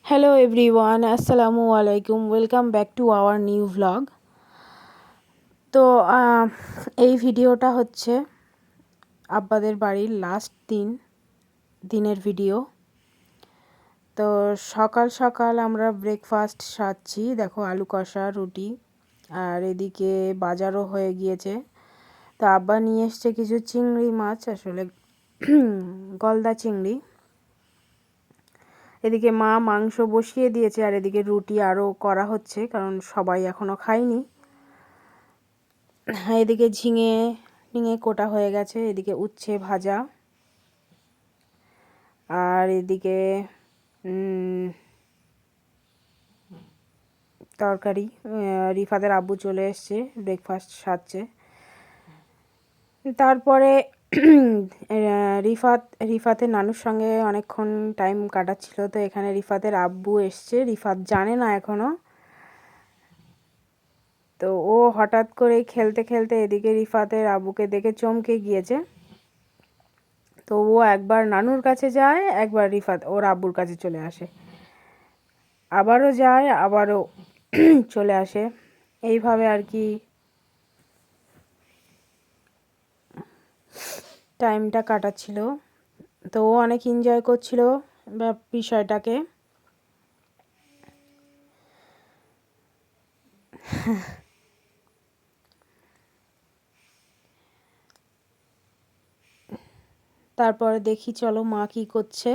Hello everyone, আসসালামু আলাইকুম। Welcome back to our new vlog. তো এই ভিডিওটা হচ্ছে আব্বাদের বাড়ির লাস্ট দিনের ভিডিও। তো সকাল সকাল আমরা ব্রেকফাস্ট সারছি। দেখো, আলু কষা, রুটি, আর এদিকে বাজারও হয়ে গিয়েছে। তো আব্বা নিয়ে এসছে কিছু চিংড়ি মাছ, আসলে গলদা চিংড়ি। এদিকে মা মাংস বসিয়ে দিয়েছে, আর এদিকে রুটি আরও করা হচ্ছে, কারণ সবাই এখনও খায়নি। এদিকে ঝিঙে কোটা হয়ে গেছে, এদিকে উচ্ছে ভাজা, আর এদিকে তরকারি। রিফাতের আব্বু চলে এসছে, ব্রেকফাস্ট সারছে। তারপরে রিফাতের নানুর সঙ্গে অনেকক্ষণ টাইম কাটাচ্ছিল। তো এখানে রিফাতের আব্বু এসছে, রিফাত জানে না এখনও। তো ও হঠাৎ করে খেলতে খেলতে এদিকে রিফাতের আব্বুকে দেখে চমকে গিয়েছে। তো ও একবার নানুর কাছে যায়, একবার রিফাত ওর আব্বুর কাছে চলে আসে, আবারও যায়, আবারও চলে আসে। এইভাবে আর কি টাইমটা কাটাচ্ছিল। তো ও অনেক এনজয় করছিল বিষয়টাকে। তারপরে দেখি, চলো মা কি করছে।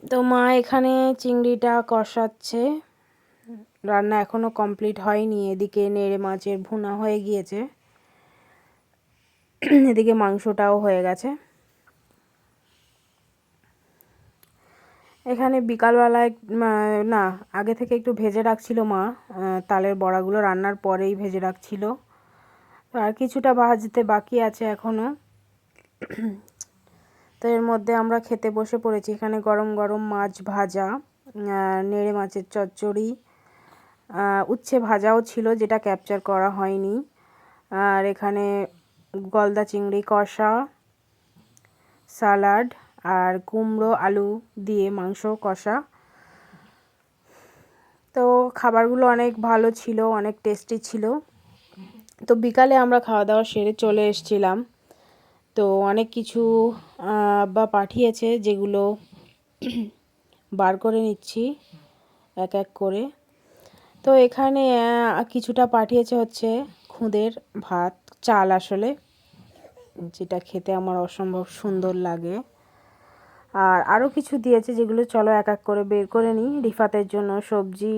তো মা এখানে চিংড়িটা কষাচ্ছে, রান্না এখনো কমপ্লিট হয়নি। এদিকে নেড়ে মাছের ভুনা হয়ে গিয়েছে, এদিকে মাংসটাও হয়ে গেছে। এখানে বিকালবেলায় না, আগে থেকে একটু ভেজে রাখছিল মা, তালের বড়াগুলো রান্নার পরেই ভেজে রাখছিল। আর কিছুটা ভাজতে বাকি আছে এখনও। তো এর মধ্যে আমরা খেতে বসে পড়েছি। এখানে গরম গরম মাছ ভাজা, নেড়ে মাছের চচ্চড়ি, উচ্ছে ভাজাও ছিল, যেটা ক্যাপচার করা হয়নি। আর এখানে গলদা চিংড়ি কষা, সালাড, আর কুমড়ো আলু দিয়ে মাংস কষা। তো খাবারগুলো অনেক ভালো ছিল, অনেক টেস্টি ছিল। তো বিকালে আমরা খাওয়া দাওয়া সেরে চলে এসেছিলাম। তো অনেক কিছু আব্বা পাঠিয়েছে, যেগুলো বার করে নিচ্ছি এক এক করে। তো এখানে কিছুটা পাঠিয়েছে হচ্ছে খুদের ভাত, চাল আসলে, যেটা খেতে আমার অসম্ভব সুন্দর লাগে। আর আরও কিছু দিয়েছে, যেগুলো চলো এক এক করে বের করে নিই। রিফাতের জন্য সবজি,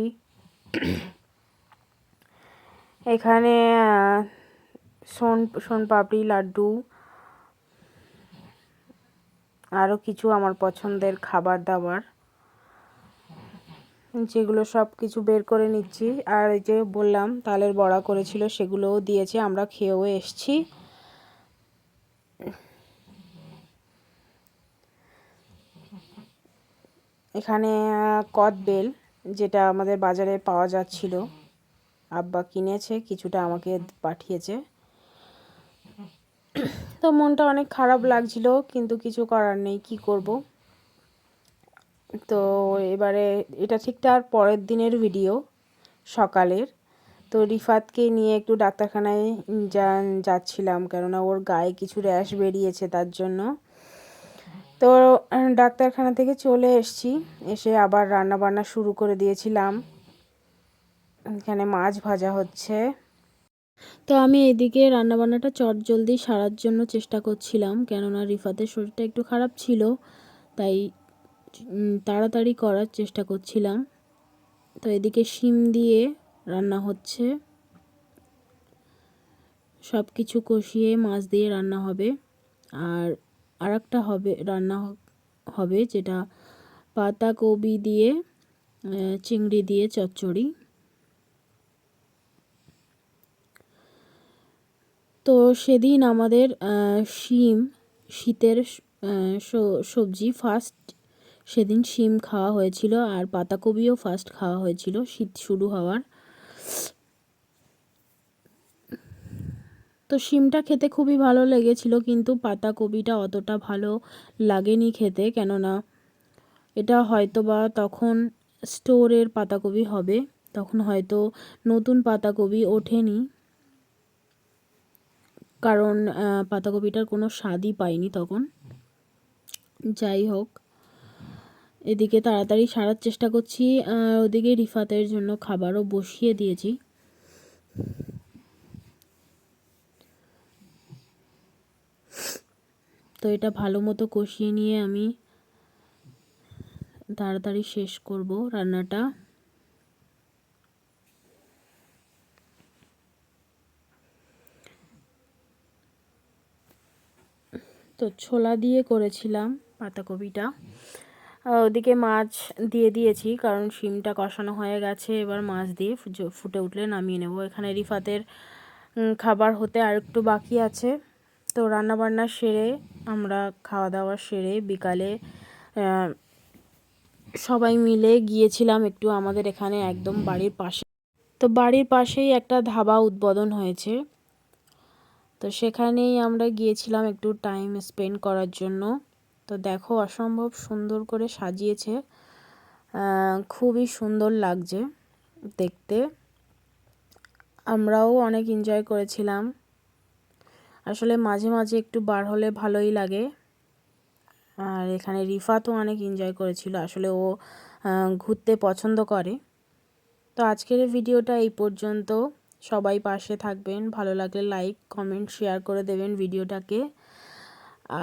এখানে সোনপাপড়ি, লাড্ডু, আরও কিছু আমার পছন্দের খাবার দাবার, যেগুলো সব কিছু বের করে নিচ্ছি। আর এই যে বললাম তালের বড়া করেছিল, সেগুলোও দিয়েছে, আমরা খেয়েও এসছি। এখানে কদবেল, যেটা আমাদের বাজারে পাওয়া যাচ্ছিল, আব্বা কিনেছে, কিছুটা আমাকে পাঠিয়েছে। তো মনটা অনেক খারাপ লাগছিল, কিন্তু কিছু করার নেই, কি করব। তো এবারে এটা ঠিক তার পরের দিনের ভিডিও, সকালের। তো রিফাতকে নিয়ে একটু ডাক্তারখানায় যাচ্ছিলাম, কেননা ওর গায়ে কিছু র্যাশ বেরিয়েছে, তার জন্য। তো ডাক্তারখানা থেকে চলে এসেছি, এসে আবার রান্না বান্না শুরু করে দিয়েছিলাম। এখানে মাছ ভাজা হচ্ছে। তো আমি এদিকে রান্নাবান্নাটা চটজলদি সারার জন্য চেষ্টা করছিলাম, কেননা রিফাতের শরীরটা একটু খারাপ ছিল, তাই তাড়াতাড়ি করার চেষ্টা করছিলাম। তো এদিকে শিম দিয়ে রান্না হচ্ছে, সব কিছু কষিয়ে মাছ দিয়ে রান্না হবে। আর আরেকটা রান্না হবে, যেটা পাতাকপি দিয়ে চিংড়ি দিয়ে চচ্চড়ি। তো সেদিন আমাদের শীতের সবজি ফার্স্ট, সেদিন শিম খাওয়া হয়েছিল, আর পাতাকপিও ফার্স্ট খাওয়া হয়েছিল শীত শুরু হওয়ার। তো শিমটা খেতে খুবই ভালো লেগেছিল, কিন্তু পাতাকপিটা অতটা ভালো লাগেনি খেতে, কেননা এটা হয়তো বা তখন স্টোরের পাতাকপি হবে, তখন হয়তো নতুন পাতাকপি ওঠেনি, কারণ পাতাকপিটার কোনো স্বাদই পাইনি তখন। যাই হোক, এদিকে তাড়াতাড়ি সারার চেষ্টা করছি, ওদিকে রিফাতের জন্য খাবারও বসিয়ে দিয়েছি। তো এটা ভালো মতো কষিয়ে নিয়ে আমি তাড়াতাড়ি শেষ করব রান্নাটা। তো ছোলা দিয়ে করেছিলাম পাতাকপিটা। ওদিকে মাছ দিয়ে দিয়েছি, কারণ শিমটা কষানো হয়ে গেছে, এবার মাছ দিয়ে ফুটে উঠলে নামিয়ে নেব। এখানে রিফাতের খাবার হতে আর একটু বাকি আছে। তো রান্নাবান্না সেরে আমরা খাওয়া দাওয়া সেরে বিকালে সবাই মিলে গিয়েছিলাম একটু আমাদের এখানে একদম বাড়ির পাশে, তো বাড়ির পাশেই একটা ধাবা উদ্বোধন হয়েছে, তো সেখানেই আমরা গিয়েছিলাম একটু টাইম স্পেন্ড করার জন্য। তো দেখো অসম্ভব সুন্দর করে সাজিয়েছে, খুবই সুন্দর লাগছে দেখতে। আমরাও অনেক এনজয় করেছিলাম। আসলে মাঝে মাঝে একটু বার হলে ভালোই লাগে। আর এখানে রিফাতও অনেক এনজয় করেছিল, আসলে ও ঘুরতে পছন্দ করে। তো আজকের ভিডিওটা এই পর্যন্ত। সবাই পাশে থাকবেন, ভালো লাগলে লাইক কমেন্ট শেয়ার করে দেবেন ভিডিওটাকে।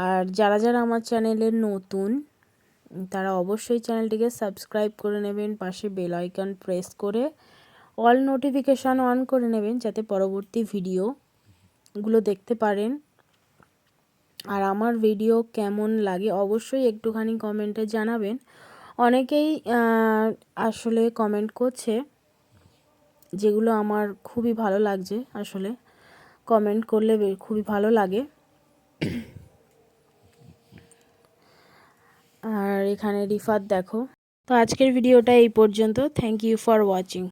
আর যারা যারা আমার চ্যানেলে নতুন তারা অবশ্যই চ্যানেলটিকে সাবস্ক্রাইব করে নেবেন, পাশে বেল আইকন প্রেস করে অল নোটিফিকেশান অন করে নেবেন, যাতে পরবর্তী ভিডিওগুলো দেখতে পারেন। আর আমার ভিডিও কেমন লাগে অবশ্যই একটুখানি কমেন্টে জানাবেন। অনেকেই আসলে কমেন্ট করছে, যেগুলো আমার খুবই ভালো লাগছে। আসলে কমেন্ট করলে খুবই ভালো লাগে। আর এখানে রিফাত দেখো। তো আজকের ভিডিওটা এই পর্যন্ত। Thank you for watching.